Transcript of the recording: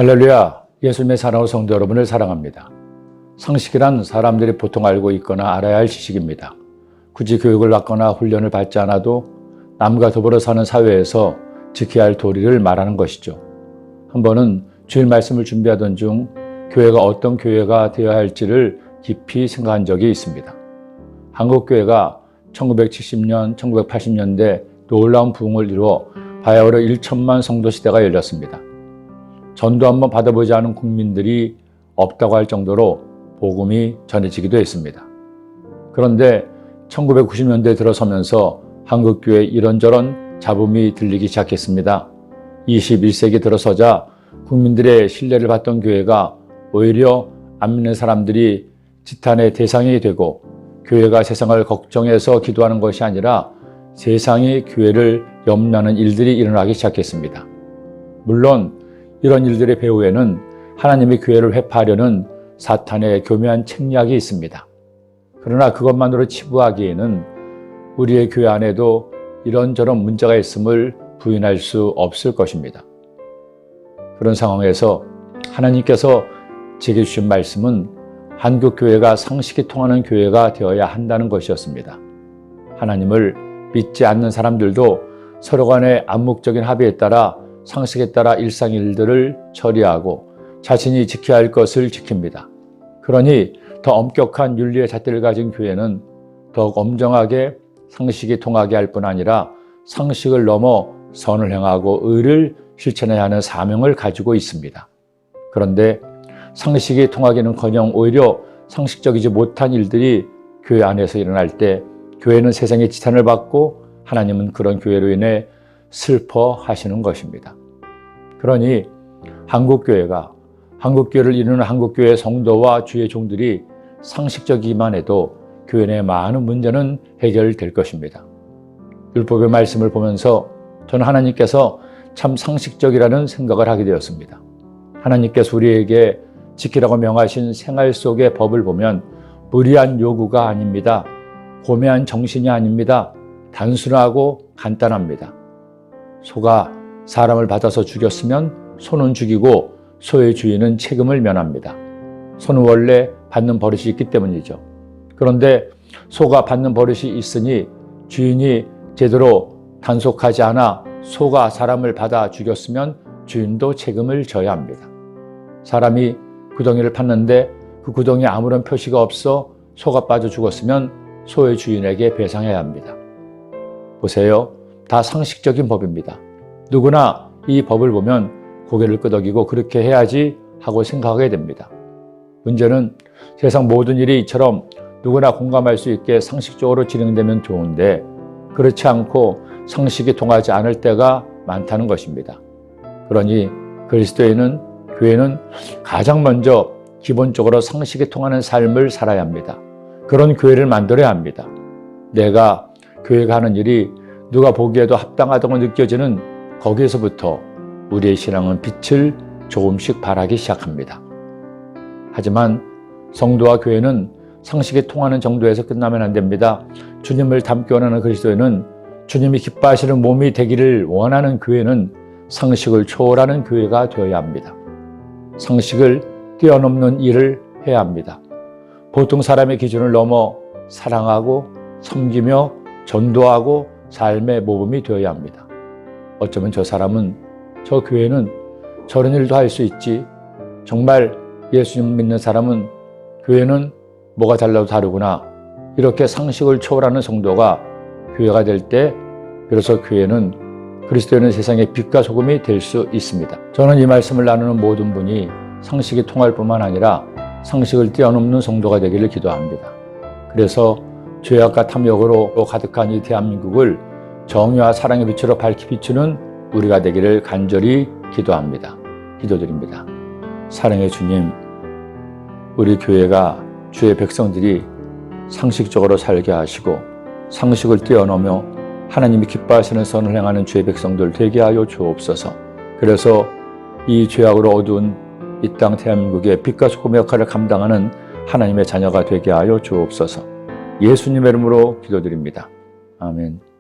할렐루야, 예수님의 사랑으로 성도 여러분을 사랑합니다. 상식이란 사람들이 보통 알고 있거나 알아야 할 지식입니다. 굳이 교육을 받거나 훈련을 받지 않아도 남과 더불어 사는 사회에서 지켜야 할 도리를 말하는 것이죠. 한 번은 주일 말씀을 준비하던 중 교회가 어떤 교회가 되어야 할지를 깊이 생각한 적이 있습니다. 한국교회가 1970년, 1980년대 놀라운 부흥을 이루어 바야흐로 1천만 성도 시대가 열렸습니다. 전도 한번 받아보지 않은 국민들이 없다고 할 정도로 복음이 전해지기도 했습니다. 그런데 1990년대에 들어서면서 한국교회에 이런저런 잡음이 들리기 시작했습니다. 21세기 들어서자 국민들의 신뢰를 받던 교회가 오히려 안 믿는 사람들이 지탄의 대상이 되고, 교회가 세상을 걱정해서 기도하는 것이 아니라 세상이 교회를 염려하는 일들이 일어나기 시작했습니다. 물론 이런 일들의 배후에는 하나님의 교회를 회파하려는 사탄의 교묘한 책략이 있습니다. 그러나 그것만으로 치부하기에는 우리의 교회 안에도 이런저런 문제가 있음을 부인할 수 없을 것입니다. 그런 상황에서 하나님께서 제게 주신 말씀은 한국교회가 상식이 통하는 교회가 되어야 한다는 것이었습니다. 하나님을 믿지 않는 사람들도 서로 간의 암묵적인 합의에 따라 상식에 따라 일상 일들을 처리하고 자신이 지켜야 할 것을 지킵니다. 그러니 더 엄격한 윤리의 잣대를 가진 교회는 더욱 엄정하게 상식이 통하게 할 뿐 아니라 상식을 넘어 선을 행하고 의를 실천해야 하는 사명을 가지고 있습니다. 그런데 상식이 통하기는커녕 오히려 상식적이지 못한 일들이 교회 안에서 일어날 때 교회는 세상의 지탄을 받고 하나님은 그런 교회로 인해 슬퍼하시는 것입니다. 그러니 한국교회를 이루는 한국교회 성도와 주의 종들이 상식적이기만 해도 교회 내 많은 문제는 해결될 것입니다. 율법의 말씀을 보면서 저는 하나님께서 참 상식적이라는 생각을 하게 되었습니다. 하나님께서 우리에게 지키라고 명하신 생활 속의 법을 보면 무리한 요구가 아닙니다. 고매한 정신이 아닙니다. 단순하고 간단합니다. 소가 사람을 받아서 죽였으면 소는 죽이고 소의 주인은 책임을 면합니다. 소는 원래 받는 버릇이 있기 때문이죠. 그런데 소가 받는 버릇이 있으니 주인이 제대로 단속하지 않아 소가 사람을 받아 죽였으면 주인도 책임을 져야 합니다. 사람이 구덩이를 팠는데 그 구덩이에 아무런 표시가 없어 소가 빠져 죽었으면 소의 주인에게 배상해야 합니다. 보세요. 다 상식적인 법입니다. 누구나 이 법을 보면 고개를 끄덕이고 그렇게 해야지 하고 생각하게 됩니다. 문제는 세상 모든 일이 이처럼 누구나 공감할 수 있게 상식적으로 진행되면 좋은데 그렇지 않고 상식이 통하지 않을 때가 많다는 것입니다. 그러니 그리스도인은, 교회는 가장 먼저 기본적으로 상식이 통하는 삶을 살아야 합니다. 그런 교회를 만들어야 합니다. 내가 교회가 하는 일이 누가 보기에도 합당하다고 느껴지는 거기에서부터 우리의 신앙은 빛을 조금씩 발하기 시작합니다. 하지만 성도와 교회는 상식이 통하는 정도에서 끝나면 안 됩니다. 주님을 닮기 원하는 그리스도인은, 주님이 기뻐하시는 몸이 되기를 원하는 교회는 상식을 초월하는 교회가 되어야 합니다. 상식을 뛰어넘는 일을 해야 합니다. 보통 사람의 기준을 넘어 사랑하고 섬기며 전도하고 삶의 모범이 되어야 합니다. 어쩌면 저 사람은, 저 교회는 저런 일도 할 수 있지. 정말 예수님 믿는 사람은, 교회는 뭐가 달라도 다르구나. 이렇게 상식을 초월하는 성도가 교회가 될 때 비로소 교회는, 그리스도인은 세상의 빛과 소금이 될 수 있습니다. 저는 이 말씀을 나누는 모든 분이 상식이 통할 뿐만 아니라 상식을 뛰어넘는 성도가 되기를 기도합니다. 그래서 죄악과 탐욕으로 가득한 이 대한민국을 정의와 사랑의 빛으로 밝히 비추는 우리가 되기를 간절히 기도합니다. 기도드립니다. 사랑의 주님, 우리 교회가, 주의 백성들이 상식적으로 살게 하시고 상식을 뛰어넘어 하나님이 기뻐하시는 선을 행하는 주의 백성들 되게 하여 주옵소서. 그래서 이 죄악으로 어두운 이 땅 대한민국의 빛과 소금의 역할을 감당하는 하나님의 자녀가 되게 하여 주옵소서. 예수님의 이름으로 기도드립니다. 아멘.